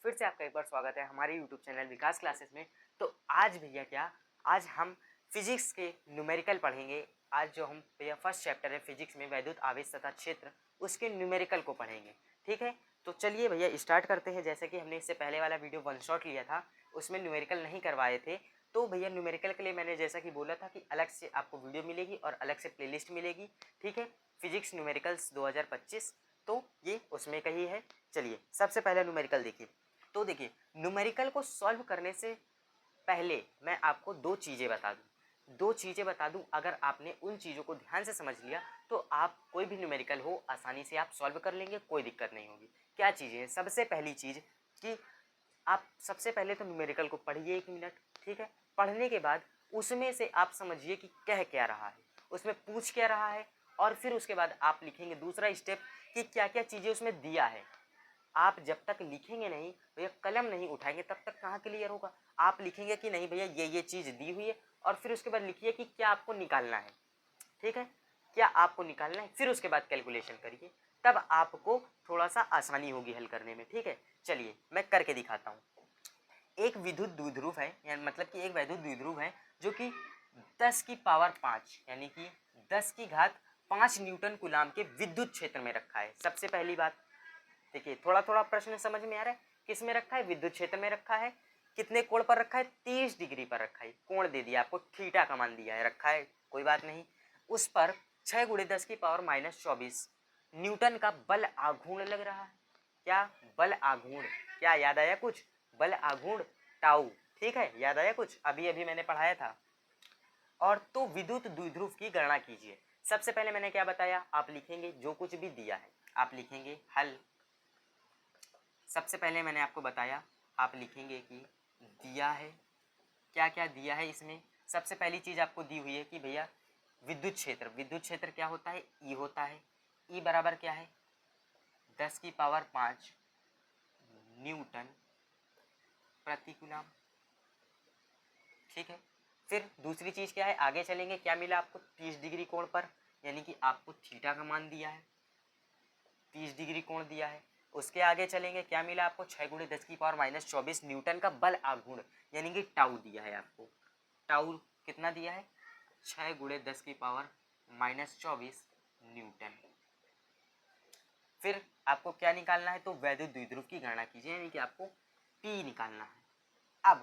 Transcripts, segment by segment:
फिर से आपका एक बार स्वागत है हमारे यूट्यूब चैनल विकास क्लासेस में। तो आज भैया क्या, आज हम फिजिक्स के न्यूमेरिकल पढ़ेंगे। आज जो हम भैया फर्स्ट चैप्टर है फिजिक्स में वैद्युत आवेश तथा क्षेत्र, उसके न्यूमेरिकल को पढ़ेंगे। ठीक है, तो चलिए भैया स्टार्ट करते हैं। जैसे कि हमने इससे पहले वाला वीडियो वन शॉट लिया था, उसमें न्यूमेरिकल नहीं करवाए थे। तो भैया न्यूमेरिकल के लिए मैंने जैसा कि बोला था कि अलग से आपको वीडियो मिलेगी और अलग से प्लेलिस्ट मिलेगी। ठीक है, फिजिक्स न्यूमेरिकल्स 2025, तो ये उसमें का ही है। चलिए सबसे पहले न्यूमेरिकल देखिए। तो देखिए, न्यूमेरिकल को सॉल्व करने से पहले मैं आपको दो चीज़ें बता दूं। अगर आपने उन चीज़ों को ध्यान से समझ लिया तो आप कोई भी न्यूमेरिकल हो आसानी से आप सॉल्व कर लेंगे, कोई दिक्कत नहीं होगी। क्या चीज़ें हैं? सबसे पहली चीज़ कि आप सबसे पहले तो न्यूमेरिकल को पढ़िए 1 मिनट। ठीक है, पढ़ने के बाद उसमें से आप समझिए कि कह क्या रहा है, उसमें पूछ क्या रहा है, और फिर उसके बाद आप लिखेंगे दूसरा स्टेप कि क्या क्या चीज़ें उसमें दिया है। आप जब तक लिखेंगे नहीं भैया, कलम नहीं उठाएंगे, तब तक कहाँ क्लियर होगा। आप लिखेंगे कि नहीं भैया ये चीज़ दी हुई है, और फिर उसके बाद लिखिए कि क्या आपको निकालना है। ठीक है, क्या आपको निकालना है, फिर उसके बाद कैलकुलेशन करिए, तब आपको थोड़ा सा आसानी होगी हल करने में। ठीक है, चलिए मैं करके दिखाता हूँ। एक विद्युत द्विध्रुव है, यानी मतलब कि एक वैद्युत द्विध्रुव है जो कि 10 की पावर 5 यानी कि 10 की घात 5 न्यूटन कूलाम के विद्युत क्षेत्र में रखा है। सबसे पहली बात देखिए, थोड़ा थोड़ा प्रश्न समझ में आ रहा है। किस में रखा है? विद्युत क्षेत्र में रखा है। कितने कोण पर रखा है? 30 डिग्री पर रखा है। कोण दे दिया आपको, थीटा का मान दिया है, रखा है, कोई बात नहीं। उस पर 6 × 10 की पावर -24 न्यूटन का बल आघूर्ण लग रहा है। क्या? बल आघूर्ण। क्या याद आया कुछ? बल आघूर्ण टाउ। ठीक है, याद आया कुछ? अभी अभी मैंने पढ़ाया था। और तो विद्युत द्विध्रुव की गणना कीजिए। सबसे पहले मैंने क्या बताया, आप लिखेंगे जो कुछ भी दिया है, आप लिखेंगे हल। सबसे पहले मैंने आपको बताया, आप लिखेंगे कि दिया है, क्या क्या दिया है इसमें। सबसे पहली चीज़ आपको दी हुई है कि भैया विद्युत क्षेत्र क्या होता है? ई होता है। ई बराबर क्या है? 10 की पावर 5 न्यूटन प्रति कूलम। ठीक है, फिर दूसरी चीज़ क्या है? आगे चलेंगे, क्या मिला आपको? 30 डिग्री कोण पर, यानी कि आपको थीटा का मान दिया है, 30 डिग्री कोण दिया है। उसके आगे चलेंगे, क्या मिला आपको? 6 × 10 की पावर -24 न्यूटन का बल आघूर्ण, यानी कि टाउ दिया है आपको। टाउ कितना दिया है? 6 × 10 की पावर -24 न्यूटन। फिर आपको क्या निकालना है? तो वैद्युत द्विध्रुव की गणना कीजिए, यानी कि आपको P निकालना है।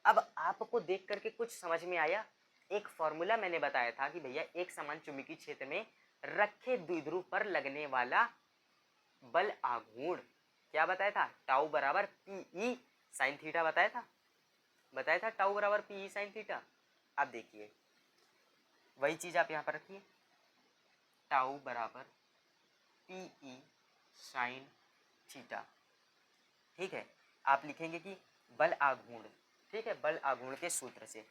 अब आपको देख करके कुछ समझ में आया? एक फॉर्मूला मैंने बताया था कि भैया एक समान चुंबकीय क्षेत्र में रखे द्विध्रुव पर लगने वाला बल आघूर्ण क्या बताया था? टाउ बराबर पीई साइन थीटा बताया था टाउ बराबर पीई साइन थीटा। अब देखिए वही चीज आप यहाँ पर रखिए, टाउ बराबर पीई साइन थीटा। ठीक है, आप लिखेंगे कि बल आघूर्ण। ठीक है, बल आघूर्ण के सूत्र से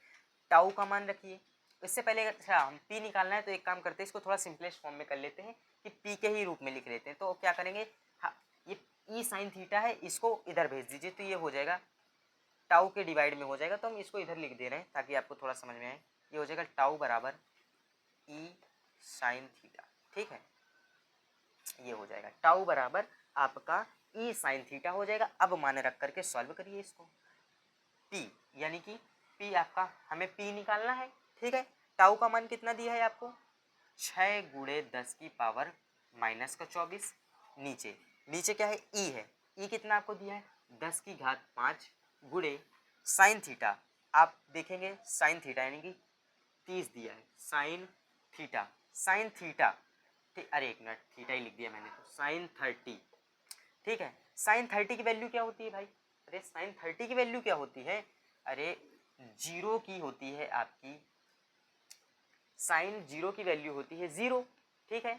टाउ का मान रखिए। इससे पहले अच्छा हम पी निकालना है, तो एक काम करते हैं, इसको थोड़ा सिंपलेस्ट फॉर्म में कर लेते हैं कि पी के ही रूप में लिख लेते हैं। तो क्या करेंगे, हाँ, ये ई साइन थीटा है, इसको इधर भेज दीजिए, तो ये हो जाएगा टाउ के डिवाइड में हो जाएगा। तो हम इसको इधर लिख दे रहे हैं ताकि आपको थोड़ा समझ में आए। ये हो जाएगा टाउ बराबर ई साइन थीटा। ठीक है, ये हो जाएगा टाउ बराबर आपका ई साइन थीटा हो जाएगा। अब मान रख करके सॉल्व करिए इसको। पी यानी कि पी आपका, हमें पी निकालना है। ठीक है, टाउ का मान कितना दिया है आपको? 6 × 10 की पावर -24। नीचे क्या है? ई है। ई कितना आपको दिया है? 10 की घात 5 गुणे साइन थीटा। आप देखेंगे साइन थीटा यानी कि 30 दिया है। साइन थीटा ठीक, अरे एक मिनट, थीटा ही लिख दिया मैंने, तो साइन 30। ठीक है, साइन 30 की वैल्यू क्या होती है भाई? अरे साइन 30 की वैल्यू क्या होती है? अरे जीरो की होती है आपकी, साइन जीरो की वैल्यू होती है 0। ठीक है,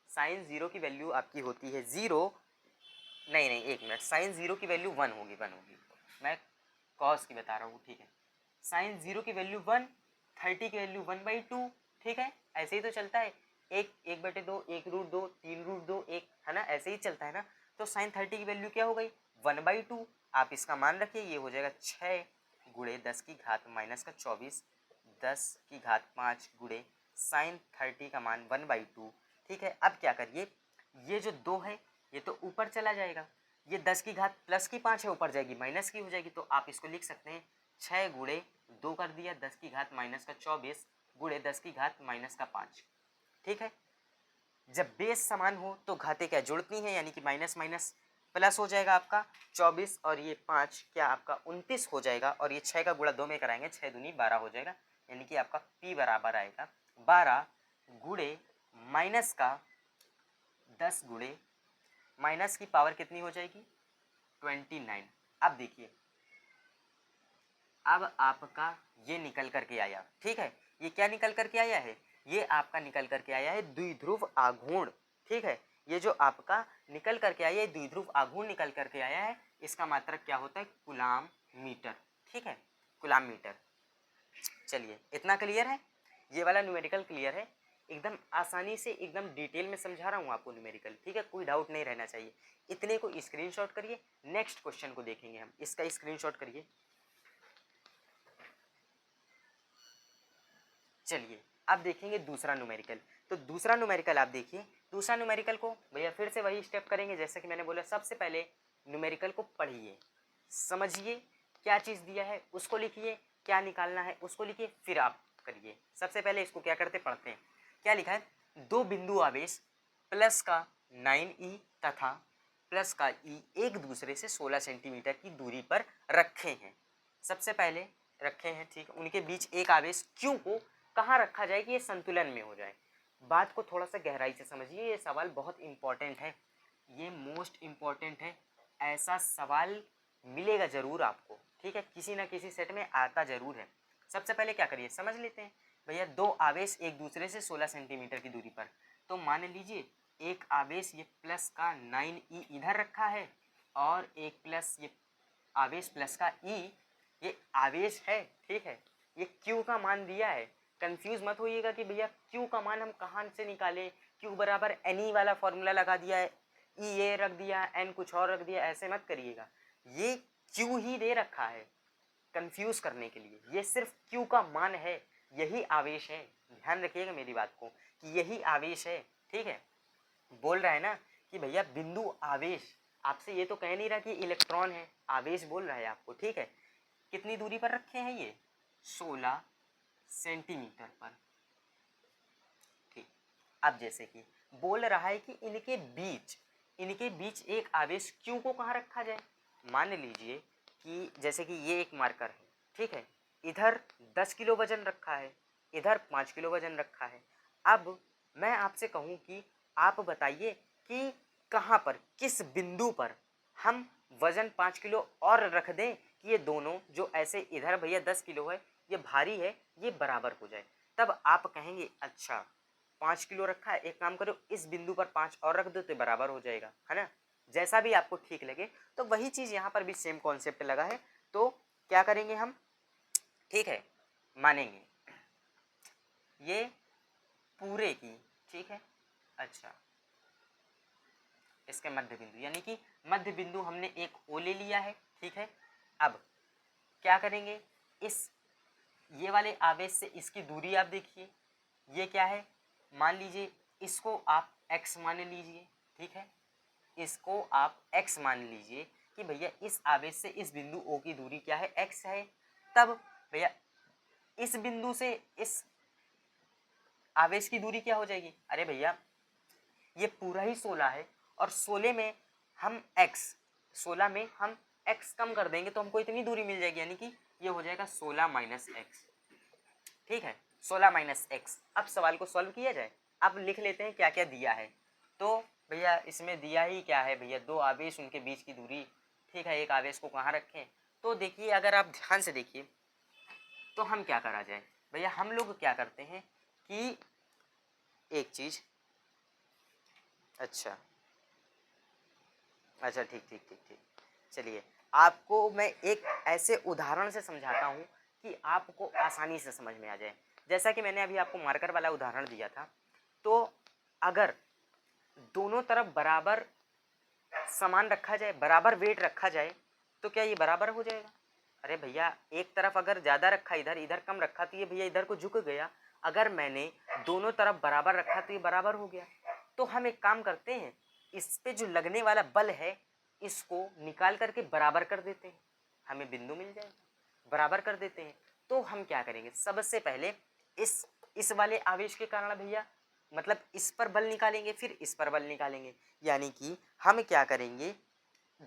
साइन जीरो की वैल्यू आपकी होती है 0। नहीं नहीं एक मिनट, साइन जीरो की वैल्यू 1 होगी, मैं कॉस की बता रहा हूँ। ठीक है, साइन जीरो की वैल्यू 1, 30 की वैल्यू 1/2। ठीक है, ऐसे ही तो चलता है, 1/2, 1√2, 3√2, 1 है ना, ऐसे ही चलता है ना। तो साइन 30 की वैल्यू क्या हो गई? 1/2। आप इसका मान रखिए, ये हो जाएगा 6 × 10 की घात -24 10 की घात 5 गुणे साइन 30 का मान 1/2। ठीक है, अब क्या करिए, ये जो 2 है ये तो ऊपर चला जाएगा, ये 10 की घात प्लस की 5 है, ऊपर जाएगी माइनस की हो जाएगी, तो आप इसको लिख सकते हैं 6 गुणे 2 कर दिया 10 की घात माइनस का 24 गुणे 10 की घात माइनस का 5। ठीक है, जब बेस समान हो तो घातें क्या जुड़ती हैं, यानी कि माइनस माइनस प्लस हो जाएगा आपका 24 और ये 5 क्या आपका 29 हो जाएगा, और ये 6 का गुणा 2 में कराएंगे 6 दूनी 12 हो जाएगा, यानी कि आपका P बराबर आएगा 12 गुणे माइनस का 10 गुणे माइनस की पावर कितनी हो जाएगी 29। अब देखिए, अब आपका ये निकल करके आया। ठीक है, ये क्या निकल करके आया है, ये आपका निकल करके आया है द्विध्रुव आघूर्ण। ठीक है, ये जो आपका निकल करके आया है द्विध्रुव आघूर्ण निकल करके आया है, इसका मात्रक क्या होता है कूलाम मीटर। ठीक है, कूलाम मीटर। चलिए, इतना क्लियर है, ये वाला न्यूमेरिकल क्लियर है, एकदम आसानी से एकदम डिटेल में समझा रहा हूँ आपको न्यूमेरिकल। ठीक है, कोई डाउट नहीं रहना चाहिए। इतने को स्क्रीनशॉट करिए, नेक्स्ट क्वेश्चन को देखेंगे हम, इसका स्क्रीनशॉट करिए। चलिए, अब देखेंगे दूसरा न्यूमेरिकल। तो दूसरा न्यूमेरिकल आप देखिए, दूसरा न्यूमेरिकल को भैया फिर से वही स्टेप करेंगे जैसे कि मैंने बोला, सबसे पहले न्यूमेरिकल को पढ़िए, समझिए क्या चीज़ दिया है उसको लिखिए, क्या निकालना है उसको लिखिए, फिर आप करिए। सबसे पहले इसको क्या करते पढ़ते हैं। क्या लिखा है, दो बिंदु आवेश प्लस का 9e तथा प्लस का e एक दूसरे से 16 सेंटीमीटर की दूरी पर रखे हैं। सबसे पहले रखे हैं, ठीक, उनके बीच एक आवेश q को कहाँ रखा जाए कि ये संतुलन में हो जाए। बात को थोड़ा सा गहराई से समझिए, ये सवाल बहुत इंपॉर्टेंट है, ये मोस्ट इम्पॉर्टेंट है, ऐसा सवाल मिलेगा ज़रूर आपको। ठीक है, किसी ना किसी सेट में आता ज़रूर है। सबसे पहले क्या करिए, समझ लेते हैं भैया, दो आवेश एक दूसरे से 16 सेंटीमीटर की दूरी पर, तो मान लीजिए एक आवेश ये प्लस का 9e इधर रखा है, और एक प्लस ये आवेश प्लस का e ये आवेश है। ठीक है, ये q का मान दिया है, कंफ्यूज मत होइएगा कि भैया q का मान हम कहाँ से निकालें, q बराबर ne वाला फॉर्मूला लगा दिया है, e ये रख दिया, n कुछ और रख दिया, ऐसे मत करिएगा, ये q ही दे रखा है कंफ्यूज करने के लिए, ये सिर्फ q का मान है, यही आवेश है। ध्यान रखिएगा मेरी बात को कि यही आवेश है। ठीक है, बोल रहा है ना कि भैया बिंदु आवेश, आपसे ये तो कह नहीं रहा कि इलेक्ट्रॉन है, आवेश बोल रहा है आपको। ठीक है, कितनी दूरी पर रखे हैं ये 16 सेंटीमीटर पर। ठीक, अब जैसे कि बोल रहा है कि इनके बीच एक आवेश q को कहाँ रखा जाए। मान लीजिए कि जैसे कि ये एक मार्कर है, ठीक है, इधर 10 किलो वजन रखा है, इधर 5 किलो वजन रखा है। अब मैं आपसे कहूँ कि आप बताइए कि कहाँ पर, किस बिंदु पर हम वजन 5 किलो और रख दें कि ये दोनों जो ऐसे इधर भैया 10 किलो है, ये भारी है, ये बराबर हो जाए। तब आप कहेंगे अच्छा 5 किलो रखा है, एक काम करो इस बिंदु पर 5 और रख दो तो बराबर हो जाएगा, है ना। जैसा भी आपको ठीक लगे, तो वही चीज़ यहाँ पर भी सेम कॉन्सेप्ट लगा है। तो क्या करेंगे हम, ठीक है, मानेंगे ये पूरे की, ठीक है, अच्छा इसके मध्य बिंदु, यानी कि मध्य बिंदु हमने एक ओ ले लिया है। ठीक है, अब क्या करेंगे, इस ये वाले आवेश से इसकी दूरी आप देखिए, ये क्या है, मान लीजिए इसको आप x मान लीजिए। ठीक है, इसको आप x मान लीजिए कि भैया इस आवेश से इस बिंदु O की दूरी क्या है, x है। तब भैया इस बिंदु से इस आवेश की दूरी क्या हो जाएगी, अरे भैया ये पूरा ही 16 है, और 16 में हम x कम कर देंगे तो हमको इतनी दूरी मिल जाएगी, यानी कि ये हो जाएगा 16 माइनस एक्स। ठीक है, 16 माइनस एक्स। अब सवाल को सॉल्व किया जाए, अब लिख लेते हैं क्या क्या दिया है। तो भैया इसमें दिया ही क्या है भैया, दो आवेश उनके बीच की दूरी। ठीक है, एक आवेश को कहाँ रखें, तो देखिए अगर आप ध्यान से देखिए तो हम क्या करा जाए भैया, हम लोग क्या करते हैं कि एक चीज़, अच्छा ठीक ठीक ठीक ठीक, चलिए आपको मैं एक ऐसे उदाहरण से समझाता हूँ कि आपको आसानी से समझ में आ जाए। जैसा कि मैंने अभी आपको मार्कर वाला उदाहरण दिया था, तो अगर दोनों तरफ बराबर समान रखा जाए, बराबर वेट रखा जाए, तो क्या ये बराबर हो जाएगा। अरे भैया एक तरफ अगर ज़्यादा रखा, इधर इधर कम रखा, तो ये भैया इधर को झुक गया। अगर मैंने दोनों तरफ बराबर रखा तो ये बराबर हो गया। तो हम एक काम करते हैं, इस पे जो लगने वाला बल है इसको निकाल करके बराबर कर देते हैं, हमें बिंदु मिल जाएगा, बराबर कर देते हैं। तो हम क्या करेंगे, सबसे पहले इस वाले आवेश के कारण भैया मतलब इस पर बल निकालेंगे, फिर इस पर बल निकालेंगे, यानी कि हम क्या करेंगे,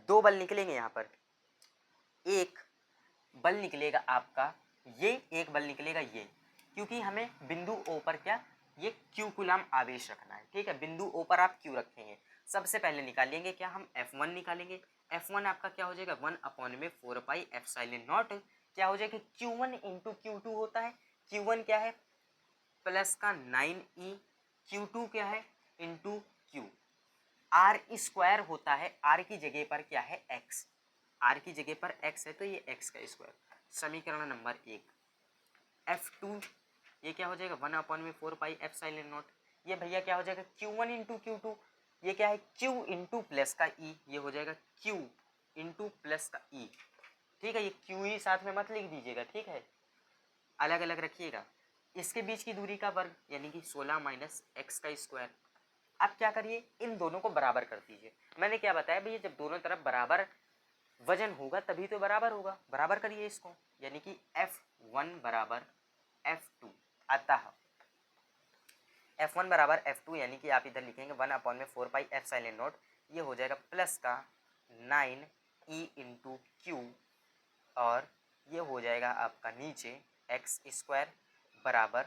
दो बल निकलेंगे यहाँ पर। एक बल निकलेगा आपका ये, एक बल निकलेगा ये, क्योंकि हमें बिंदु ओ पर क्या, ये क्यू कूलम आवेश रखना है, ठीक है। बिंदु ओ पर आप क्यू रखेंगे। सबसे पहले निकालेंगे क्या, हम F1 निकालेंगे। F1 आपका क्या हो जाएगा, 1/4 पाई एप्सिलॉन नॉट, क्या हो जाएगा, Q1 इंटू Q2 होता है। Q1 क्या है, प्लस का 9E, Q2 क्या है, इंटू Q। आर स्क्वायर होता है, आर की जगह पर क्या है, x, आर की जगह पर x है तो ये x का स्क्वायर। समीकरण नंबर 1। F2 ये क्या हो जाएगा, 1/4 पाई एप्सिलॉन नॉट, ये भैया क्या हो जाएगा, Q1 इंटू Q2, ये क्या है, Q इंटू प्लस का E, ये हो जाएगा Q इंटू प्लस का E, ठीक है। ये Q ही साथ में मत लिख दीजिएगा, ठीक है, अलग अलग रखिएगा। इसके बीच की दूरी का वर्ग यानी कि 16 माइनस x का स्क्वायर। अब क्या करिए, इन दोनों को बराबर कर दीजिए। मैंने क्या बताया भैया, जब दोनों तरफ बराबर वजन होगा तभी तो बराबर होगा, बराबर करिए इसको, यानी कि F1 बराबर F2, अतः F1 बराबर F2 यानी कि आप इधर लिखेंगे 1/4 पाई एप्सिलॉन नॉट, ये हो जाएगा प्लस का 9E इंटू क्यू, और ये हो जाएगा आपका नीचे एक्स स्क्वायर बराबर,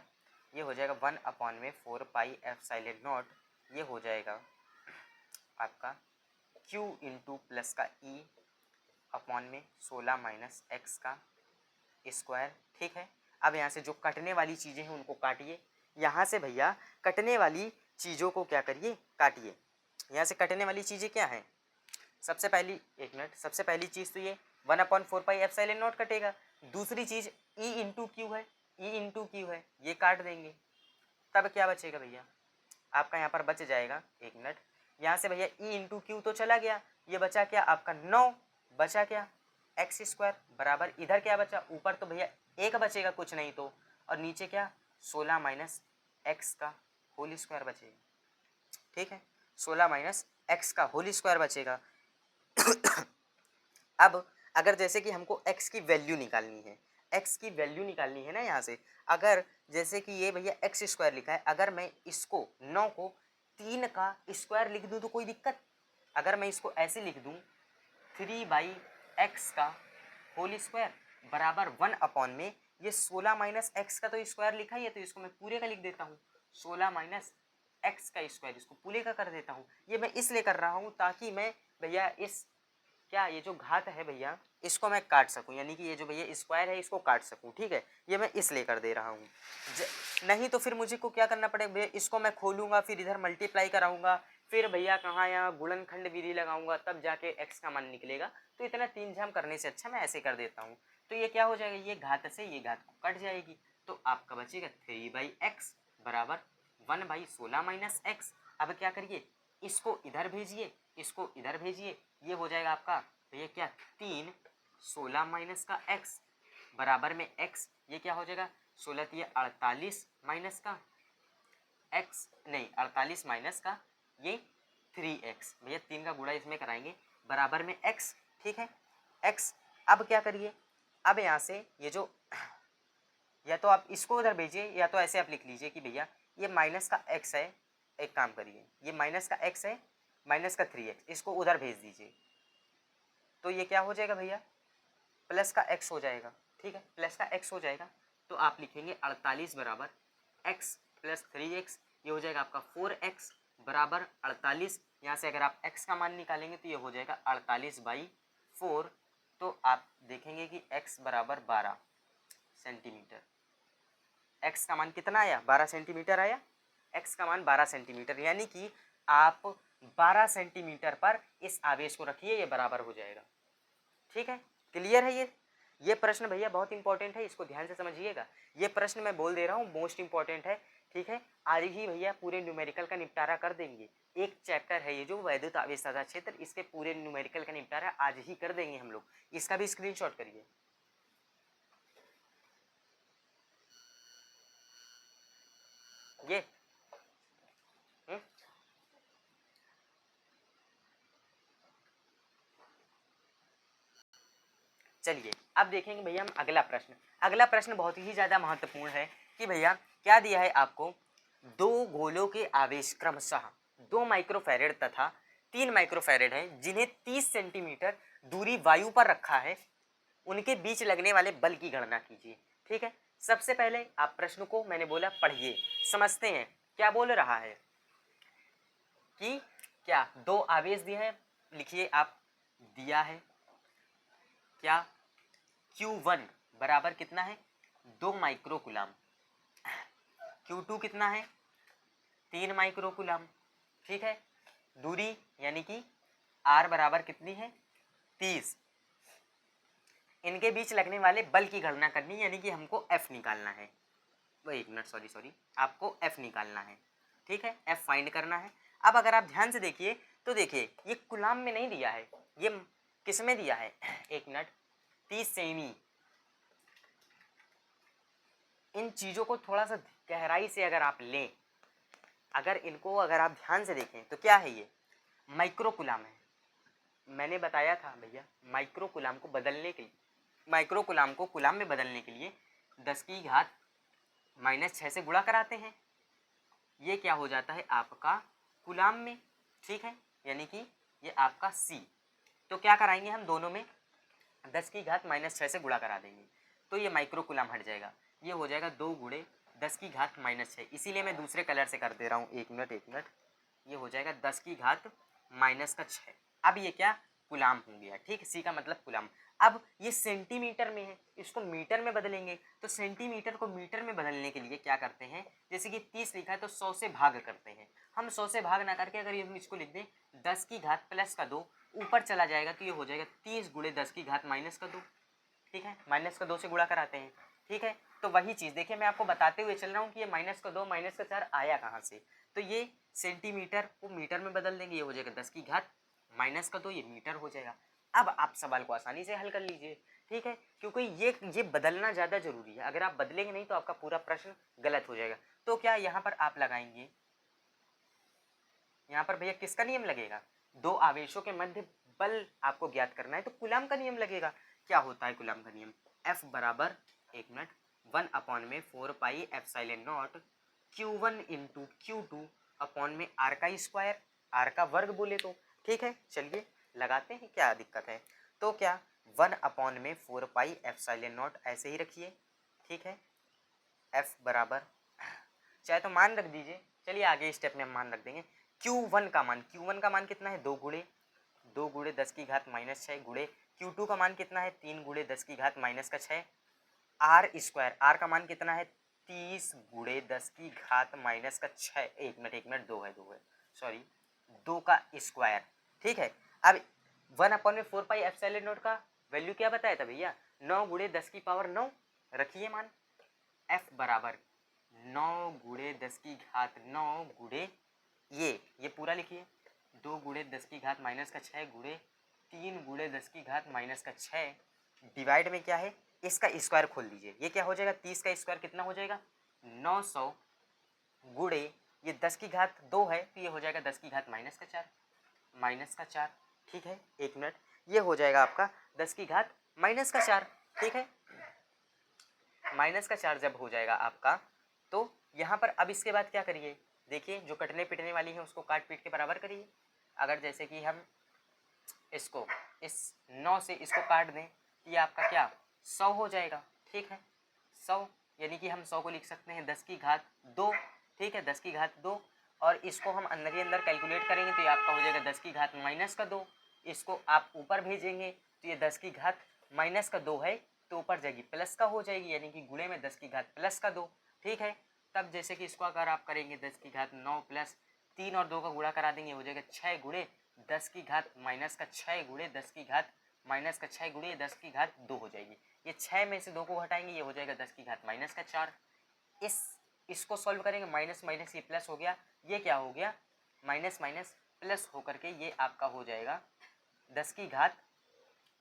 ये हो जाएगा 1/4 पाई एप्सिलॉन नॉट, ये हो जाएगा आपका Q इंटू प्लस का E अपॉन में 16 माइनस एक्स का स्क्वायर, ठीक है। अब यहाँ से जो कटने वाली चीज़ें हैं उनको काटिए, यहाँ से भैया कटने वाली चीज़ों को क्या करिए, काटिए। यहाँ से कटने वाली चीज़ें क्या हैं, सबसे पहली, एक मिनट, सबसे पहली चीज़ तो ये 1/4 पाई एप्सिलॉन नॉट कटेगा। दूसरी चीज़ E इंटू क्यू है, E इंटू क्यू है, ये काट देंगे, तब क्या बचेगा भैया आपका, यहाँ पर बच जाएगा, एक मिनट, यहाँ से भैया E इंटू क्यू तो चला गया, ये बचा क्या आपका 9, बचा क्या एक्स स्क्वायर बराबर, इधर क्या बचा, ऊपर तो भैया एक बचेगा कुछ नहीं तो, और नीचे क्या 16 माइनस एक्स का होल स्क्वायर बचेगा, ठीक है, 16 माइनस एक्स का होल स्क्वायर बचेगा। अब अगर जैसे कि हमको x की वैल्यू निकालनी है, x की वैल्यू निकालनी है ना, यहाँ से अगर जैसे कि ये भैया एक्स स्क्वायर लिखा है, अगर मैं इसको 9 को 3 का स्क्वायर लिख दूँ तो कोई दिक्कत, अगर मैं इसको ऐसे लिख दूँ 3/x का होल स्क्वायर बराबर 1 में ये 16 माइनस एक्स का तो स्क्वायर लिखा ही है, तो इसको मैं पूरे का लिख देता हूँ, 16 माइनस एक्स का स्क्वायर, इसको पूरे का कर देता हूँ। ये मैं इसलिए कर रहा हूँ ताकि मैं भैया इस क्या, ये जो घात है भैया इसको मैं काट सकूं, यानी कि ये जो भैया स्क्वायर है इसको काट सकूं, ठीक है, ये मैं इसलिए कर दे रहा हूँ। नहीं तो फिर मुझे को क्या करना पड़ेगा भैया, इसको मैं खोलूंगा फिर इधर मल्टीप्लाई कराऊंगा, फिर भैया कहाँ यहाँ गुणनखंड विधि लगाऊंगा, तब जाके एक्स का मान निकलेगा, तो इतना तीन झाम करने से अच्छा मैं ऐसे कर देता हूँ। तो ये क्या हो जाएगा, ये घात से ये घात को कट जाएगी, तो आपका बचेगा 3/x बराबर 1/16 माइनस एक्स। अब क्या करिए, इसको इधर भेजिए, इसको इधर भेजिए, ये हो जाएगा आपका भैया क्या 3 16 माइनस का x बराबर में x, ये क्या हो जाएगा 16 3 48 माइनस का x, नहीं 48 माइनस का ये 3x, भैया 3 का गुणा इसमें कराएंगे बराबर में x, ठीक है x। अब क्या करिए, अब यहाँ से ये जो या तो आप इसको उधर भेजिए या तो ऐसे आप लिख लीजिए कि भैया ये माइनस का x है, एक काम करिए ये माइनस का x है, माइनस का 3x, इसको उधर भेज दीजिए, तो ये क्या हो जाएगा भैया प्लस का x हो जाएगा, ठीक है, प्लस का x हो जाएगा, तो आप लिखेंगे 48 बराबर x प्लस 3x, ये हो जाएगा आपका 4x बराबर 48, यहाँ से अगर आप x का मान निकालेंगे तो ये हो जाएगा 48/4, तो आप देखेंगे कि x बराबर 12 सेंटीमीटर, x का मान कितना आया 12 सेंटीमीटर आया, x का मान 12 सेंटीमीटर, यानी कि आप 12 सेंटीमीटर पर इस आवेश को रखिए, ये बराबर हो जाएगा, ठीक है, क्लियर है। ये प्रश्न भैया बहुत इंपॉर्टेंट है, इसको ध्यान से समझिएगा, ये प्रश्न मैं बोल दे रहा हूँ मोस्ट इंपॉर्टेंट है, ठीक है। आज ही भैया पूरे न्यूमेरिकल का निपटारा कर देंगे, एक चैप्टर है ये जो वैद्युत आवेश तथा क्षेत्र, इसके पूरे न्यूमेरिकल का निपटारा आज ही कर देंगे हम लोग, इसका भी स्क्रीनशॉट करिए। ये चलिए अब देखेंगे भैया हम अगला प्रश्न। अगला प्रश्न बहुत ही ज़्यादा महत्वपूर्ण है कि भैया क्या दिया है आपको, दो गोलों के आवेश क्रमशः 2 माइक्रोफैरेड तथा 3 माइक्रोफैरेड हैं जिन्हें 30 सेंटीमीटर दूरी वायु पर रखा है, उनके बीच लगने वाले बल की गणना कीजिए। ठीक है, सबसे पहले आप प्रश्न को मैंने बोला पढ़िए, समझते हैं क्या बोल रहा है कि क्या दो आवेश दिए हैं, लिखिए आप, दिया है क्या Q1 बराबर कितना है 2 माइक्रोकुलाम, Q2 कितना है 3 माइक्रोकुलाम। ठीक है, दूरी यानी कि R बराबर कितनी है 30, इनके बीच लगने वाले बल की गणना करनी यानी कि हमको F निकालना है। वो एक मिनट, सॉरी आपको F निकालना है। ठीक है, F फाइंड करना है। अब अगर आप ध्यान से देखिए तो देखिए ये कुलाम में नहीं दिया है, ये किस में दिया है, एक मिनट, 30 सेमी। इन चीज़ों को थोड़ा सा गहराई से अगर आप लें, अगर इनको अगर आप ध्यान से देखें तो क्या है, ये माइक्रोकुलाम है। मैंने बताया था भैया माइक्रोकुलाम को बदलने के लिए, माइक्रोकुलाम को कुलाम में बदलने के लिए 10 की घात -6 से गुणा कराते हैं, ये क्या हो जाता है आपका कुलाम में। ठीक है, यानी कि ये आपका C, तो क्या कराएंगे हम दोनों में 10 की घात -6 से गुणा करा देंगे, तो ये माइक्रोकुलाम हट जाएगा, ये हो जाएगा 2 गुणे 10 की घात -6। इसीलिए मैं दूसरे कलर से कर दे रहा हूँ, एक मिनट, ये हो जाएगा 10 की घात -6। अब ये क्या कुलाम हो गया। ठीक, सी का मतलब कुलाम। अब ये सेंटीमीटर में है, इसको मीटर में बदलेंगे, तो सेंटीमीटर को मीटर में बदलने के लिए क्या करते हैं, जैसे कि 30 लिखा है तो 100 से भाग करते हैं। हम 100 से भाग ना करके अगर हम इसको लिख दें 10 की घात +2, ऊपर चला जाएगा तो ये हो जाएगा 30 गुणे 10 की घात -2। ठीक है, -2 से गुणा कराते हैं। ठीक है, तो वही चीज़ देखिए मैं आपको बताते हुए चल रहा हूँ कि ये -2 -4 आया कहाँ से, तो ये सेंटीमीटर को मीटर में बदल देंगे, ये हो जाएगा 10 की घात -2, ये मीटर हो जाएगा। अब आप सवाल को आसानी से हल कर लीजिए। ठीक है, क्योंकि ये बदलना ज़्यादा जरूरी है, अगर आप बदलेंगे नहीं तो आपका पूरा प्रश्न गलत हो जाएगा। तो क्या यहाँ पर आप लगाएंगे, यहाँ पर भैया किसका नियम लगेगा, दो आवेशों के मध्य बल आपको ज्ञात करना है तो कुलाम का नियम लगेगा। क्या होता है कुलाम का नियम, F बराबर, एक minute, 1/4πε0 Q1 into Q2 upon में R का स्क्वायर, R का वर्ग बोले तो। ठीक है, चलिए लगाते हैं, क्या दिक्कत है। तो क्या 1/4πε0 ऐसे ही रखिए। ठीक है, F बराबर, चाहे तो मान रख दीजिए, चलिए आगे स्टेप में हम मान रख देंगे। Q1 का मान कितना है, 2 गुणे 10 की घात -6 गुणे Q2 का मान कितना है 3 गुणे 10 की घात -6, R स्क्वायर, R का मान कितना है 30 गुणे 10 की घात -6, एक मिनट 2 है सॉरी 2 का स्क्वायर। ठीक है, अब 1/4πε0 का वैल्यू क्या बताया था भैया, 9 गुणे 10 की पावर 9, रखिए मान। F बराबर 9 गुणे 10 की घात 9 गुणे ये पूरा लिखिए, 2 गुणे 10 की घात -6 गुणे 3 गुणे 10 की घात -6, डिवाइड में क्या है, इसका स्क्वायर खोल दीजिए, ये क्या हो जाएगा 30 का स्क्वायर कितना हो जाएगा 900 गुणे ये 10 की घात 2 है तो ये हो जाएगा 10 की घात -4। ठीक है, एक मिनट, ये हो जाएगा आपका 10 की घात -4। ठीक है, -4 जब हो जाएगा आपका, तो यहाँ पर अब इसके बाद क्या करिए, देखिए जो कटने पिटने वाली है उसको काट पीट के बराबर करिए। अगर जैसे कि हम इसको इस 9 से इसको काट दें तो ये आपका क्या 100 हो जाएगा। ठीक है, 100 यानी कि हम 100 को लिख सकते हैं 10 की घात 2। ठीक है, 10 की घात 2, और इसको हम अंदर ही अंदर कैलकुलेट करेंगे तो ये आपका हो जाएगा 10 की घात -2। इसको आप ऊपर भेजेंगे तो ये 10 की घात -2 है तो ऊपर जाएगी प्लस का हो जाएगी, यानी कि गुणे में 10 की घात +2। ठीक है, तब जैसे कि इसको अगर आप करेंगे 10 की घात 9 प्लस 3 और 2 का गुणा करा देंगे, हो जाएगा 6 गुणे 10 की घात -6 गुणे 10 की घात -6 गुणे 10 की घात 2 हो जाएगी। ये 6 में से 2 को हटाएंगे, ये हो जाएगा 10 की घात -4। इसको सॉल्व करेंगे, माइनस माइनस ये प्लस हो गया, ये क्या हो गया माइनस माइनस प्लस होकर के ये आपका हो जाएगा 10 की घात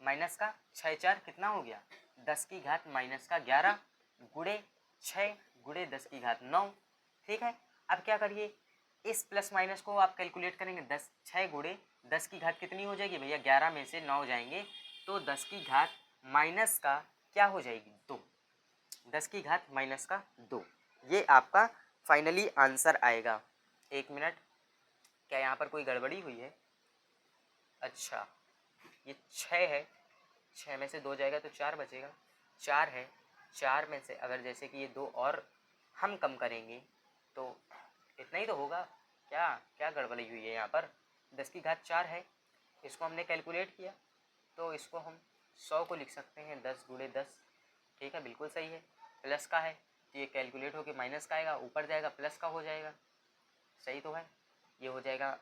माइनस का 6 4 कितना हो गया 10 की घात -11 गुणे 6 गुणे 10 की घात 9। ठीक है, अब क्या करिए, इस प्लस माइनस को आप कैलकुलेट करेंगे, 6 गुणे 10 की घात कितनी हो जाएगी भैया, 11 में से 9 जाएंगे तो 10 की घात माइनस का क्या हो जाएगी 2, 10 की घात माइनस का 2, ये आपका फाइनली आंसर आएगा। एक मिनट, क्या यहाँ पर कोई गड़बड़ी हुई है? अच्छा, ये 6 है, 6 में से 2 जाएगा तो 4 बचेगा, 4 है, 4 में से अगर जैसे कि ये 2 और हम कम करेंगे तो इतना ही तो होगा। क्या क्या गड़बड़ी हुई है यहाँ पर? 10 की घात 4 है, इसको हमने कैलकुलेट किया तो इसको हम 100 को लिख सकते हैं 10 गुणे 10, ठीक है, बिल्कुल सही है। प्लस का है तो ये कैलकुलेट होकर माइनस का आएगा, ऊपर जाएगा प्लस का हो जाएगा, सही तो है। ये हो जाएगा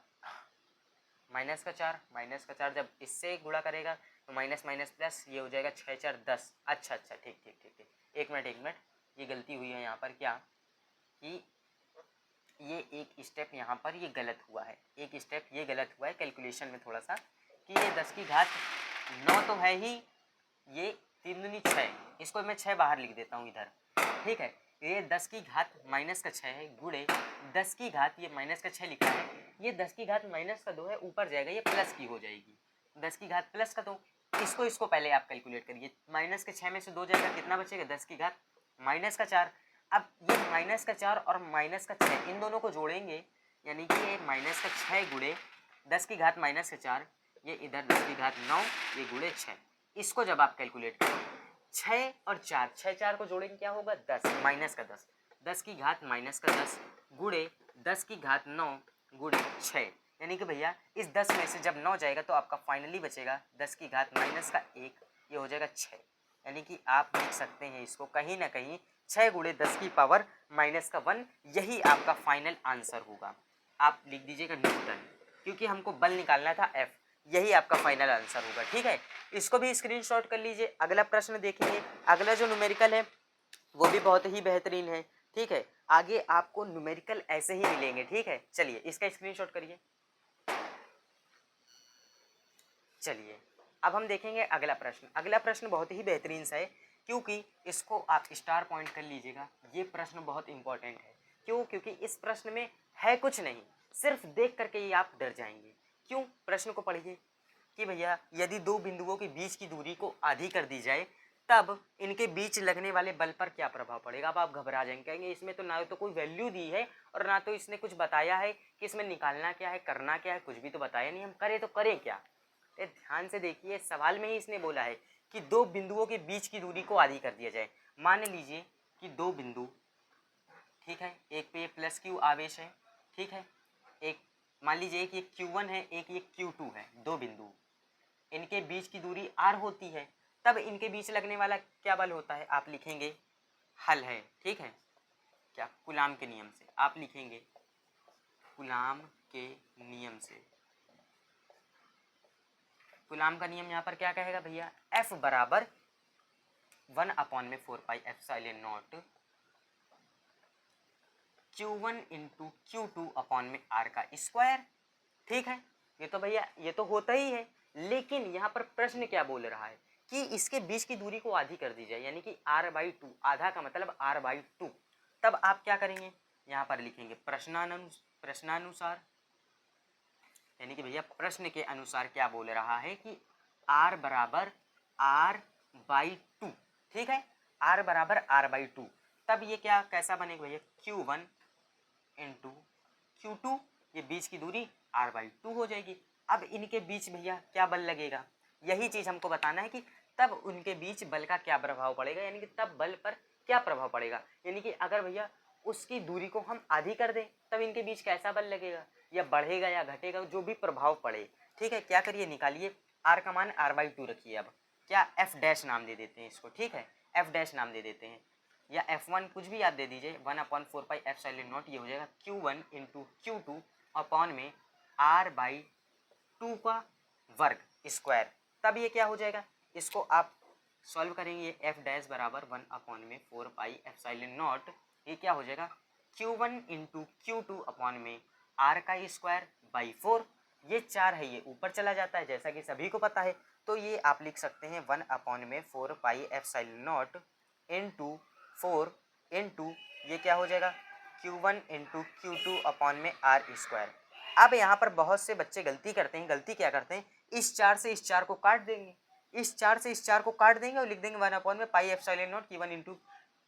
माइनस का 4, माइनस का 4 जब इससे गुणा करेगा तो माइनस माइनस प्लस, ये हो जाएगा 6 4 10। अच्छा अच्छा, ठीक ठीक ठीक ठीक, एक मिनट, ये गलती हुई है यहाँ पर, क्या कि ये एक स्टेप यहाँ पर ये गलत हुआ है, एक स्टेप ये गलत हुआ है कैलकुलेशन में थोड़ा सा, कि ये 10 की घात 9 तो है ही, ये 3 दूनी 6, इसको मैं 6 बाहर लिख देता हूँ इधर, ठीक है। ये 10 की घात माइनस का 6 है गुणे 10 की घात, ये माइनस का 6 लिखा है, ये 10 की घात माइनस का 2 है, ऊपर जाएगा ये प्लस की हो जाएगी, 10 की घात प्लस का 2, इसको पहले आप कैलकुलेट करिए, माइनस के 6 में से 2 जाएगा, कितना बचेगा 10 की घात माइनस का 4। अब ये माइनस का 4 और माइनस का 6 इन दोनों को जोड़ेंगे, यानी कि ये माइनस का 6 गुणे 10 की घात माइनस का 4, ये इधर 10 की घात 9, ये गुणे 6, इसको जब आप कैलकुलेट करेंगे 6 और 4, 6 4 को जोड़ेंगे क्या होगा 10, माइनस का 10, 10 की घात माइनस का 10 गुणे 10 की घात 9 गुणे 6, यानी कि भैया इस 10 में से जब 9 जाएगा तो आपका फाइनली बचेगा 10 की घात माइनस का 1, ये हो जाएगा 6, यानी कि आप लिख सकते हैं इसको कहीं ना कहीं 6 गुणे 10 की पावर माइनस का 1, यही आपका फाइनल आंसर होगा। आप लिख दीजिएगा न्यूटन, क्योंकि हमको बल निकालना था F, यही आपका फाइनल आंसर होगा, ठीक है। इसको भी स्क्रीनशॉट कर लीजिए। अगला प्रश्न देखेंगे, अगला जो न्यूमेरिकल है वो भी बहुत ही बेहतरीन है, ठीक है। आगे आपको न्यूमेरिकल ऐसे ही मिलेंगे, ठीक है। चलिए इसका स्क्रीनशॉट करिए। चलिए अब हम देखेंगे अगला प्रश्न। अगला प्रश्न बहुत ही बेहतरीन सा है, क्योंकि इसको आप स्टार पॉइंट कर लीजिएगा, ये प्रश्न बहुत इंपॉर्टेंट है। क्यों? क्योंकि इस प्रश्न में है कुछ नहीं, सिर्फ देख करके ही आप डर जाएंगे। क्यों? प्रश्न को पढ़िए कि भैया यदि दो बिंदुओं के बीच की दूरी को आधी कर दी जाए तब इनके बीच लगने वाले बल पर क्या प्रभाव पड़ेगा। अब आप घबरा जाएंगे, कहेंगे इसमें तो ना तो कोई वैल्यू दी है और ना तो इसने कुछ बताया है कि इसमें निकालना क्या है, करना क्या है, कुछ भी तो बताया नहीं, हम करें तो करें क्या। ध्यान से देखिए, सवाल में ही इसने बोला है कि दो बिंदुओं के बीच की दूरी को आधी कर दिया जाए। मान लीजिए कि दो बिंदु, ठीक है, एक पे प्लस क्यू आवेश है, ठीक है, एक मान लीजिए कि एक Q1 है, एक ये Q2 है, दो बिंदु, इनके बीच की दूरी r होती है, तब इनके बीच लगने वाला क्या बल होता है आप लिखेंगे, हल है, ठीक है, क्या कूलाम के नियम से आप लिखेंगे, कूलाम के नियम से। कूलाम का नियम यहाँ पर क्या कहेगा भैया, F बराबर 1/4 पाई epsilon not Q1 into Q2/r का स्क्वायर, ठीक है। ये तो भैया ये तो होता ही है, लेकिन यहाँ पर प्रश्न क्या बोल रहा है कि इसके बीच की दूरी को आधी कर दी जाए, यानी कि r/2, आधा का मतलब r/2। तब आप क्या करेंगे, यहाँ पर लिखेंगे प्रश्नानुसार, यानी कि भैया प्रश्न के अनुसार क्या बोल रहा है कि r बराबर r/2, ठीक है, r बराबर r/2। तब ये क्या कैसा बनेगा भैया, Q1 इंटू Q2, ये बीच की दूरी r/2 हो जाएगी। अब इनके बीच भैया क्या बल लगेगा, यही चीज़ हमको बताना है कि तब उनके बीच बल का क्या प्रभाव पड़ेगा, यानी कि तब बल पर क्या प्रभाव पड़ेगा। यानी कि अगर भैया उसकी दूरी को हम आधी कर दें तब इनके बीच कैसा बल लगेगा, या बढ़ेगा या घटेगा, जो भी प्रभाव पड़े, ठीक है। क्या करिए, निकालिए, r का मान r/2 रखिए। अब क्या F डैश नाम दे देते हैं इसको, ठीक है, F डैश नाम दे देते हैं, या F1 कुछ भी आप दे दीजिए, 1/4 पाई एप्सिलॉन नॉट, ये हो जाएगा Q1 इंटू Q2 अपॉन में r/2 का वर्ग स्क्वायर। तब ये क्या हो जाएगा, इसको आप सॉल्व करेंगे, F डैश बराबर 1/4 पाई एप्सिलॉन नॉट, ये क्या हो जाएगा Q1 इंटू Q2 अपॉन में r का स्क्वायर बाई 4, ये 4 है, ये ऊपर चला जाता है जैसा कि सभी को पता है, तो ये आप लिख सकते हैं 1/4 पाई एप्सिलॉन नॉट इंटू 4 इंटू ये क्या हो जाएगा Q1 इंटू Q2 अपॉन में r स्क्वायर। अब यहाँ पर बहुत से बच्चे गलती करते हैं, गलती क्या करते हैं, इस 4 से इस 4 को काट देंगे, इस 4 से इस 4 को काट देंगे और लिख देंगे 1 पाई epsilon not Q1 into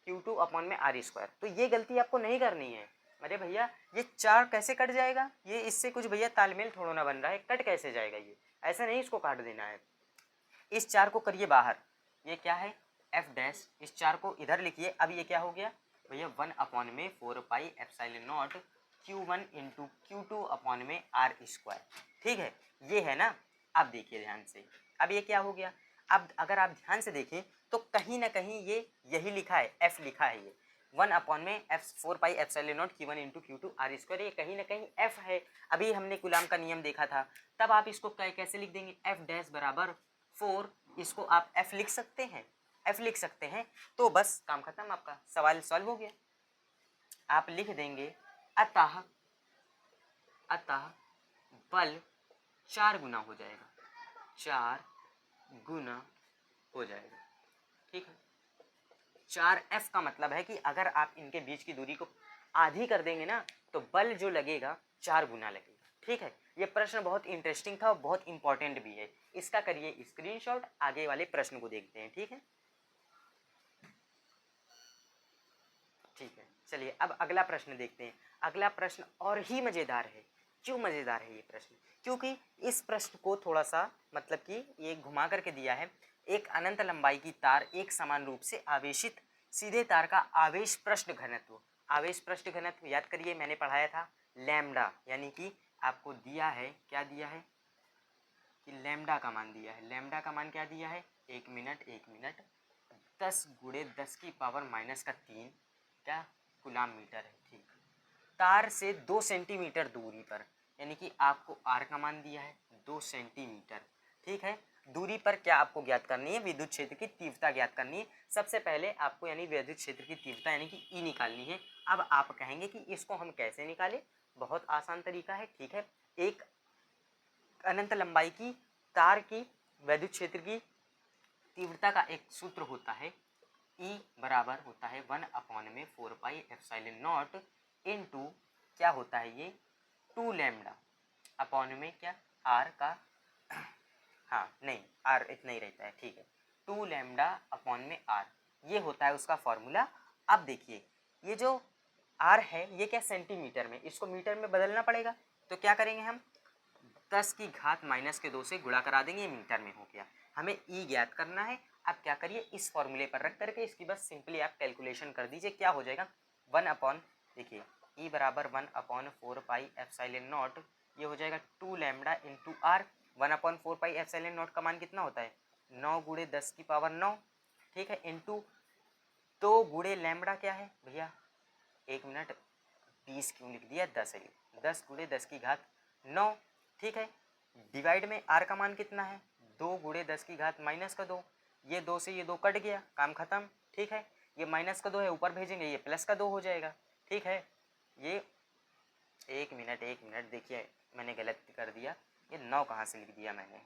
Q2 upon में R स्क्वायर। तो ये गलती आपको नहीं करनी है। अरे भैया ये 4 कैसे कट जाएगा, ये इससे कुछ भैया तालमेल थोड़ा ना बन रहा है, कट कैसे जाएगा, ये ऐसा नहीं इसको काट देना है। इस 4 को करिए बाहर, ये क्या है एफ डैश, इस 4 को इधर लिखिए। अब ये क्या हो गया भैया 1 अपॉन में 4 pi epsilon not Q1 into Q2 upon में R स्क्वायर। ठीक है, ये है ना। अब देखिए ध्यान से, अब ये क्या हो गया, अब अगर आप ध्यान से देखें तो कहीं ना कहीं ये यही लिखा है, एफ लिखा है, ये 1 अपॉन में F 4 pi epsilon not Q1 into Q2 R square, ये कहीं ना कहीं एफ है। अभी हमने कूलाम का नियम देखा था, तब आप इसको कैसे लिख देंगे, एफ डैश बराबर 4, इसको आप एफ लिख सकते हैं, एफ लिख सकते हैं। तो बस काम खत्म, आपका सवाल सॉल्व हो गया। आप लिख देंगे अतः बल 4 गुना हो जाएगा, 4 गुना हो जाएगा। ठीक है, 4F का मतलब है कि अगर आप इनके बीच की दूरी को आधी कर देंगे ना तो बल जो लगेगा 4 गुना लगेगा। ठीक है, ये प्रश्न बहुत इंटरेस्टिंग था और बहुत इंपॉर्टेंट भी है, इसका करिए स्क्रीनशॉट, आगे वाले प्रश्न को देखते हैं। ठीक है, ठीक है, चलिए अब अगला प्रश्न देखते हैं। अगला प्रश्न और ही मज़ेदार है। क्यों मज़ेदार है ये प्रश्न, क्योंकि इस प्रश्न को थोड़ा सा मतलब कि ये घुमा करके दिया है। एक अनंत लंबाई की तार एक समान रूप से आवेशित सीधे तार का आवेश पृष्ठ घनत्व, आवेश पृष्ठ घनत्व याद करिए, मैंने पढ़ाया था लैम्डा, यानी कि आपको दिया है, क्या दिया है कि लैम्डा का मान दिया है। लैम्डा का मान क्या दिया है, 1 मिनट 10 गुणे 10 की पावर माइनस का 3 क्या कूलाम मीटर है। ठीक, तार से 2 सेंटीमीटर दूरी पर, यानी कि आपको आर का मान दिया है 2 सेंटीमीटर। ठीक है, दूरी पर क्या आपको ज्ञात करनी है, विद्युत क्षेत्र की तीव्रता ज्ञात करनी है। सबसे पहले आपको यानी विद्युत क्षेत्र की तीव्रता यानी कि ई निकालनी है। अब आप कहेंगे कि इसको हम कैसे निकालें, बहुत आसान तरीका है। ठीक है, एक अनंत लंबाई की तार की विद्युत क्षेत्र की तीव्रता का एक सूत्र होता है, E बराबर होता है 1 अपॉन में 4 पाई एप्सिलॉन नॉट इनटू क्या होता है ये 2 लैम्डा अपॉन में क्या R का हाँ नहीं R इतना ही रहता है। ठीक है, 2 लैम्डा अपॉन में R, ये होता है उसका फॉर्मूला। अब देखिए ये जो R है ये क्या सेंटीमीटर में, इसको मीटर में बदलना पड़ेगा। तो क्या करेंगे हम 10 की घात माइनस के 2 से गुणा करा देंगे, ये मीटर में हो गया। हमें ई ज्ञात करना है। अब क्या करिए इस फॉर्मूले पर रख करके इसकी बस सिंपली आप कैलकुलेशन कर दीजिए, क्या हो जाएगा 1 अपॉन, देखिए ई बराबर 1 अपॉन 4 पाई एप्सिलॉन नॉट, ये हो जाएगा 2 lambda into r. 1 upon 4 pi epsilon naught का मान कितना होता है 9 गुणे 10 की पावर 9। ठीक है, इंटू 2 गुणे लैम्डा क्या है भैया, 1 मिनट 20 क्यों लिख दिया, 10 है, 10 गुणे 10 की घात 9। ठीक है, डिवाइड में आर का मान कितना है 2 गुणे 10 की घात माइनस का 2, ये 2 से ये 2 कट गया, काम खत्म। ठीक है, ये माइनस का 2 है ऊपर भेजेंगे, ये प्लस का 2 हो जाएगा। ठीक है, ये 1 मिनट देखिए मैंने गलत कर दिया, ये 9 कहाँ से लिख दिया मैंने,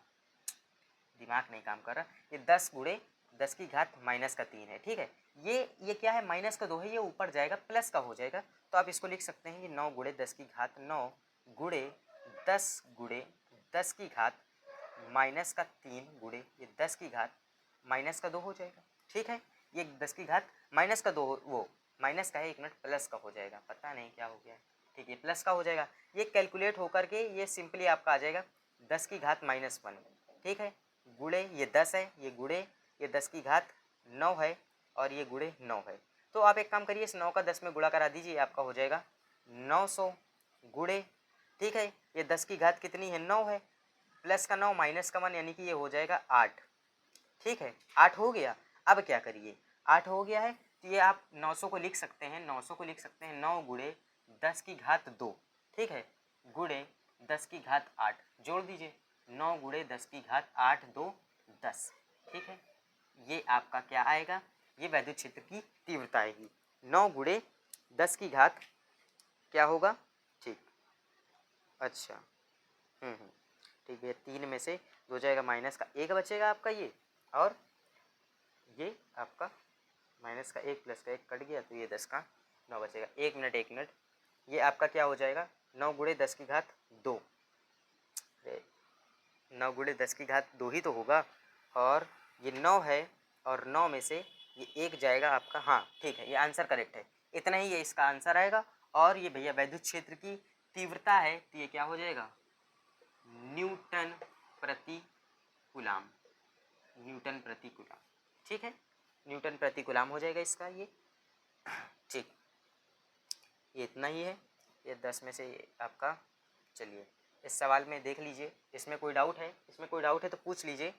दिमाग नहीं काम कर रहा। ये 10 गुणे 10 की घात माइनस का 3 है। ठीक है, ये क्या है माइनस का 2 है, ये ऊपर जाएगा प्लस का हो जाएगा। तो आप इसको लिख सकते हैं कि 9 गुणे 10 की घात 9 गुणे 10 की घात माइनस का 3 गुणे ये 10 की घात माइनस का 2 हो जाएगा। ठीक है, ये 10 की घात माइनस का 2 वो माइनस का है, 1 मिनट प्लस का हो जाएगा, पता नहीं क्या हो गया। ठीक है, प्लस का हो जाएगा, ये कैलकुलेट होकर के ये सिंपली आपका आ जाएगा 10 की घात माइनस 1। ठीक है, गुणे ये 10 है, ये गुणे ये 10 की घात 9 है और ये गुणे 9 है। तो आप एक काम करिए इस 9 का 10 में गुणा करा दीजिए, आपका हो जाएगा 900 गुणे, ठीक है ये 10 की घात कितनी है 9 है, प्लस का 9 माइनस का 1 यानी कि ये हो जाएगा 8। ठीक है, 8 हो गया। अब क्या करिए 8 हो गया है तो ये आप 900 को लिख सकते हैं, 900 को लिख सकते हैं 9 गुणे 10 की घात 2। ठीक है, गुणे 10 की घात 8 जोड़ दीजिए, 9 गुणे 10 की घात 8 2 10। ठीक है, ये आपका क्या आएगा, ये विद्युत क्षेत्र की तीव्रता आएगी। 9 गुणे 10 की घात क्या होगा, ठीक अच्छा ठीक है, 3 में से 2 जाएगा माइनस का 1 बचेगा आपका ये, और ये आपका माइनस का 1 प्लस का 1 कट गया तो ये 10 का 9 बचेगा। 1 मिनट ये आपका क्या हो जाएगा 9 गुणे 10 की घात 2, 9 गुणे 10 की घात 2 ही तो होगा। और ये 9 है, और 9 में से ये 1 जाएगा आपका, हाँ ठीक है, ये आंसर करेक्ट है। इतना ही ये इसका आंसर आएगा। और ये भैया वैद्युत क्षेत्र की तीव्रता है, तो ये क्या हो जाएगा, न्यूटन प्रति कूलाम, न्यूटन प्रति कूलाम। ठीक है, न्यूटन प्रति कूलाम हो जाएगा इसका ये। ठीक, ये इतना ही है, ये 10 में से आपका। चलिए इस सवाल में देख लीजिए, इसमें कोई डाउट है, इसमें कोई डाउट है तो पूछ लीजिए।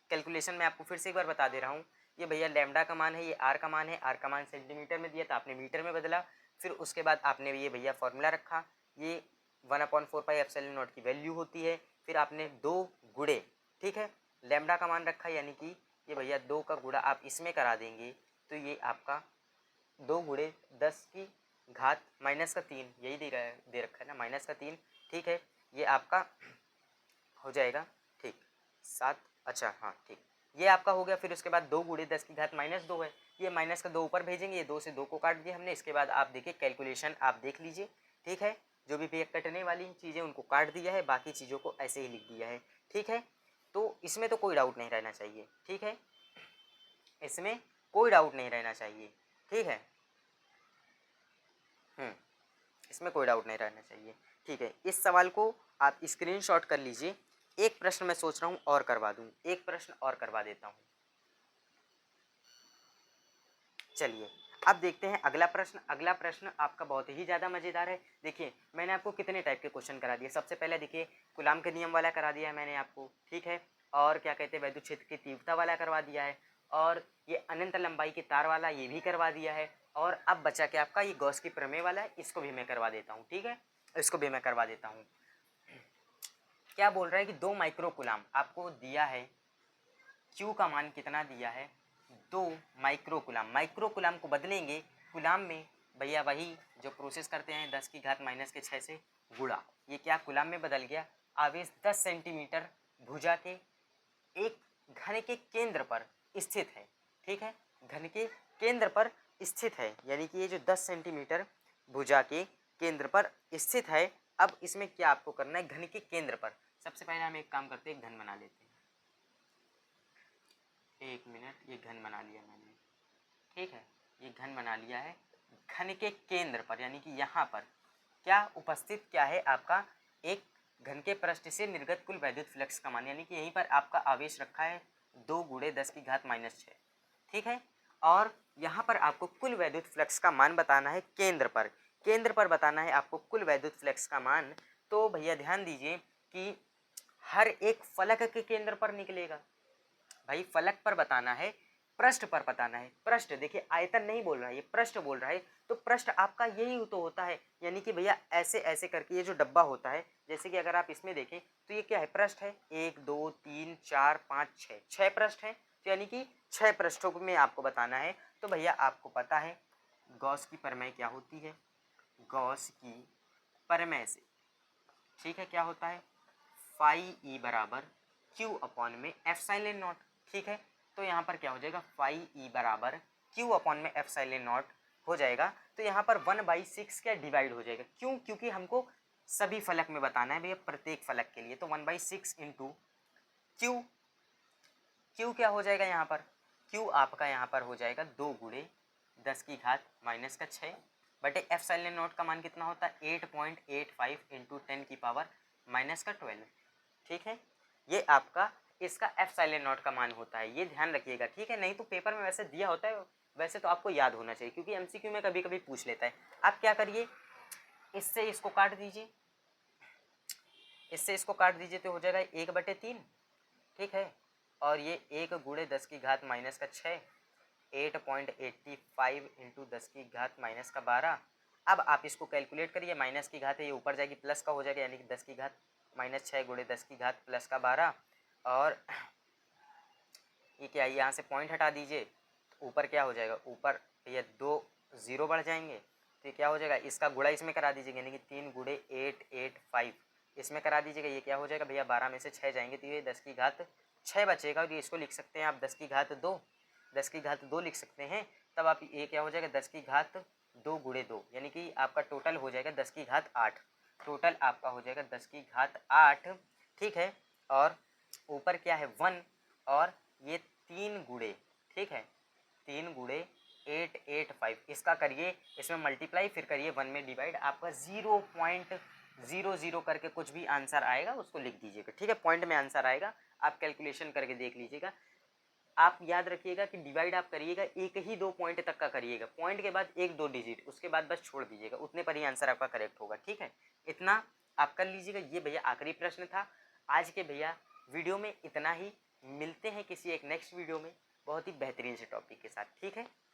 कैलकुलेशन में आपको फिर से एक बार बता दे रहा हूँ। ये भैया लैम्डा का मान है, ये आर का मान है, आर का मान सेंटीमीटर में दिया था, आपने मीटर में बदला। फिर उसके बाद आपने ये भैया फॉर्मूला रखा, ये 1/4πε0 की वैल्यू होती है। फिर आपने 2 गुणे, ठीक है, लैम्डा का मान रखा, यानी कि ये भैया 2 का गुणा आप इसमें करा देंगे, तो ये आपका 2 गुणे 10 की घात -3, यही दे रखा है ना, -3। ठीक है, ये आपका हो जाएगा, ठीक 7, अच्छा हाँ ठीक, ये आपका हो गया। फिर उसके बाद 2 गुणे 10 की घात -2 है, ये माइनस का 2 ऊपर भेजेंगे, ये 2 से 2 को काट दिया हमने। इसके बाद आप देखिए कैलकुलेशन आप देख लीजिए, ठीक है, जो भी भैया कटने वाली चीज़ें उनको काट दिया है, बाकी चीज़ों को ऐसे ही लिख दिया है। ठीक है, तो इसमें तो कोई डाउट नहीं रहना चाहिए। ठीक है, इसमें कोई डाउट नहीं रहना चाहिए। ठीक है, इसमें कोई डाउट नहीं रहना चाहिए। ठीक है, इस सवाल को आप स्क्रीनशॉट कर लीजिए। एक प्रश्न मैं सोच रहा हूँ और करवा दूँ, एक प्रश्न और करवा देता हूँ। चलिए अब देखते हैं अगला प्रश्न। अगला प्रश्न आपका बहुत ही ज़्यादा मज़ेदार है। देखिए मैंने आपको कितने टाइप के क्वेश्चन करा दिए। सबसे पहले देखिए कूलाम के नियम वाला करा दिया है मैंने आपको, ठीक है, और क्या कहते हैं वैद्युत क्षेत्र की तीव्रता वाला करवा दिया है, और ये अनंत लंबाई के तार वाला ये भी करवा दिया है, और अब बचा के आपका ये गॉस की प्रमेय वाला है, इसको भी मैं करवा देता हूँ। ठीक है, इसको भी मैं करवा देता हूँ। क्या बोल रहा है कि 2 माइक्रो कूलाम आपको दिया है, Q का मान कितना दिया है, 2 माइक्रो कूलाम। माइक्रो कूलाम को बदलेंगे कूलाम में, भैया वही जो प्रोसेस करते हैं 10 की घात -6 से गुणा, ये क्या कूलाम में बदल गया। आवेश 10 सेंटीमीटर भुजा के एक घन के केंद्र पर स्थित है। ठीक है, घन के केंद्र पर स्थित है, यानी कि ये जो 10 सेंटीमीटर भुजा के केंद्र पर स्थित है। अब इसमें क्या आपको करना है, घन के केंद्र पर। सबसे पहले हम एक काम करते हैं, घन बना लेते हैं। 1 मिनट, ये घन बना लिया मैंने। ठीक है, ये घन बना लिया है। घन के केंद्र पर यानी कि यहाँ पर क्या उपस्थित क्या है आपका, एक घन के पृष्ठ से निर्गत कुल वैद्युत फ्लक्स का मान, यानी कि यहीं पर आपका आवेश रखा है 2 गुणे 10 की घात -6। ठीक है, और यहाँ पर आपको कुल वैद्युत फ्लक्स का मान बताना है केंद्र पर। केंद्र पर बताना है आपको कुल वैद्युत फ्लक्स का मान। तो भैया ध्यान दीजिए कि हर एक फलक के केंद्र पर निकलेगा। भाई फलक पर बताना है, पृष्ठ पर बताना है। पृष्ठ देखिए, आयतन नहीं बोल रहा है, ये पृष्ठ बोल रहा है। तो पृष्ठ आपका यही तो होता है, यानी कि भैया ऐसे ऐसे करके ये जो डब्बा होता है, जैसे कि अगर आप इसमें देखें तो ये क्या है, पृष्ठ है। 1 2 3 4 5 6, 6 पृष्ठ है, तो यानी कि 6 पृष्ठों में आपको बताना है। तो भैया आपको पता है गॉस की प्रमेय क्या होती है, गॉस की प्रमेय से, ठीक है, क्या होता है, फाई ई बराबर क्यू अपॉन में एप्सिलॉन नॉट। ठीक है, तो यहाँ पर क्या हो जाएगा, फाई ई बराबर क्यू अपॉन में एप्सिलॉन नॉट हो जाएगा। तो यहाँ पर 1/6 क्या डिवाइड हो जाएगा, क्यों, क्योंकि हमको सभी फलक में बताना है भैया, प्रत्येक फलक के लिए। तो 1/6 इंटू क्यू, क्यू क्या हो जाएगा यहाँ पर, क्यू आपका यहाँ पर हो जाएगा 2 गुणे 10 की घात -6 बटे एप्सिलॉन नॉट का मान कितना होता है, 8.85 इंटू 10 की पावर -12। ठीक है, ये आपका इसका एप्सिलॉन नॉट का मान होता है, ये ध्यान रखिएगा। ठीक है, नहीं तो पेपर में वैसे दिया होता है, वैसे तो आपको याद होना चाहिए, क्योंकि एमसीक्यू में कभी कभी पूछ लेता है। आप क्या करिए, इससे इसको काट दीजिए, इससे इसको काट दीजिए, तो हो जाएगा 1/3। ठीक है, और ये 1 गुणे 10 की घात -6, 8.85 इंटू 10 की घात -12। अब आप इसको कैलकुलेट करिए, माइनस की घात है, ये ऊपर जाएगी, प्लस का हो जाएगा, यानी कि 10 की घात -6 गुणे 10 की घात +12। और ये क्या, यहाँ से पॉइंट हटा दीजिए, तो ऊपर क्या हो जाएगा, ऊपर ये 2 0 बढ़ जाएंगे, तो ये क्या हो जाएगा, इसका गुणा इसमें करा दीजिएगा, यानी कि 3 गुणे 885 इसमें करा दीजिएगा। ये क्या हो जाएगा भैया, 12 में से 6 जाएंगे, तो ये 10 की घात 6 बचेगा। तो इसको लिख सकते हैं आप 10 की घात 2, 10 की घात 2 लिख सकते हैं। तब आप ये क्या हो जाएगा, 10 की घात 2 गुणे 2, यानी कि आपका टोटल हो जाएगा 10 की घात 8। टोटल आपका हो जाएगा 10 की घात 8। ठीक है, और ऊपर क्या है 1, और ये 3 गुणे, ठीक है, 3 गुणे 885, इसका करिए, इसमें मल्टीप्लाई, फिर करिए 1 में डिवाइड, आपका 0.00 करके कुछ भी आंसर आएगा उसको लिख दीजिएगा, ठीक है। पॉइंट में आंसर आएगा, आप कैलकुलेशन करके देख लीजिएगा। आप याद रखिएगा कि डिवाइड आप करिएगा एक ही 2 पॉइंट तक का करिएगा, पॉइंट के बाद 1-2 डिजिट, उसके बाद बस छोड़ दीजिएगा, उतने पर ही आंसर आपका करेक्ट होगा, ठीक है। इतना आप कर लीजिएगा। ये भैया आखिरी प्रश्न था आज के भैया वीडियो में, इतना ही। मिलते हैं किसी एक नेक्स्ट वीडियो में बहुत ही बेहतरीन से टॉपिक के साथ, ठीक है।